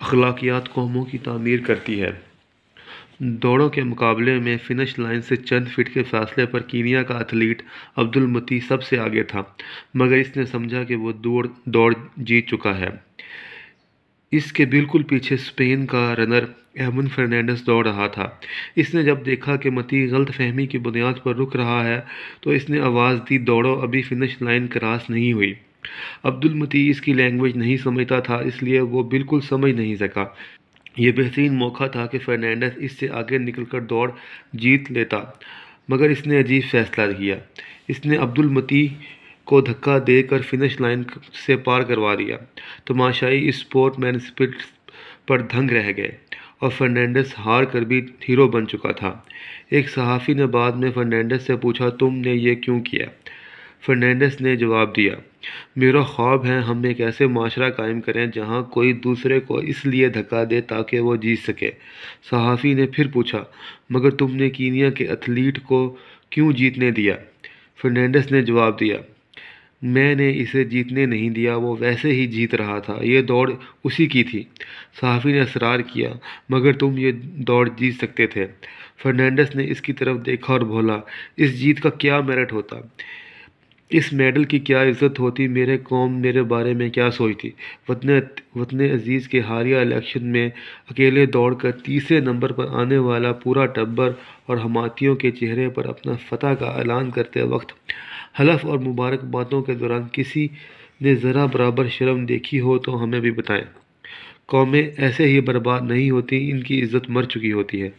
اخلاقیات قوموں کی تعمیر کرتی ہے۔ دوڑوں کے مقابلے میں فنش لائن سے چند فٹ کے فاصلے پر کینیا کا ایتھلیٹ عبدالمتی سب سے آگے تھا، مگر اس نے سمجھا کہ وہ دوڑ جیت چکا ہے۔ اس کے بالکل پیچھے اسپین کا رنر ایون فرنانڈیز دوڑ رہا تھا۔ اس نے جب دیکھا کہ متی غلط فہمی کی بنیاد پر رک رہا ہے تو اس نے آواز دی، دوڑو، ابھی فنش لائن کراس نہیں ہوئی۔ عبدالمتی اس کی لینگویج نہیں سمجھتا تھا، اس لیے وہ بالکل سمجھ نہیں سکا۔ یہ بہترین موقع تھا کہ فرنانڈیز اس سے آگے نکل کر دوڑ جیت لیتا، مگر اس نے عجیب فیصلہ کیا۔ اس نے عبدالمتی کو دھکا دے کر فنش لائن سے پار کروا دیا۔ تماشائی اسپورٹ مین اسپرٹ پر دنگ رہ گئے، اور فرنانڈیز ہار کر بھی ہیرو بن چکا تھا۔ ایک صحافی نے بعد میں فرنانڈیز سے پوچھا، تم نے یہ کیوں کیا؟ فرنانڈیز نے جواب دیا، میرا خواب ہے ہم ایک ایسے معاشرہ قائم کریں جہاں کوئی دوسرے کو اس لیے دھکا دے تاکہ وہ جیت سکے۔ صحافی نے پھر پوچھا، مگر تم نے کینیا کے ایتھلیٹ کو کیوں جیتنے دیا؟ فرنانڈیز نے جواب دیا، میں نے اسے جیتنے نہیں دیا، وہ ویسے ہی جیت رہا تھا، یہ دوڑ اسی کی تھی۔ صحافی نے اصرار کیا، مگر تم یہ دوڑ جیت سکتے تھے۔ فرنانڈیز نے اس کی طرف دیکھا اور بولا، اس جیت کا کیا میرٹ ہوتا؟ اس میڈل کی کیا عزت ہوتی؟ میرے قوم میرے بارے میں کیا سوچتی؟ وطن عزیز کے حالیہ الیکشن میں اکیلے دوڑ کر تیسرے نمبر پر آنے والا پورا ٹبر اور حمایتیوں کے چہرے پر اپنا فتح کا اعلان کرتے وقت حلف اور مبارکبادوں کے دوران کسی نے ذرا برابر شرم دیکھی ہو تو ہمیں بھی بتائیں۔ قومیں ایسے ہی برباد نہیں ہوتی، ان کی عزت مر چکی ہوتی ہے۔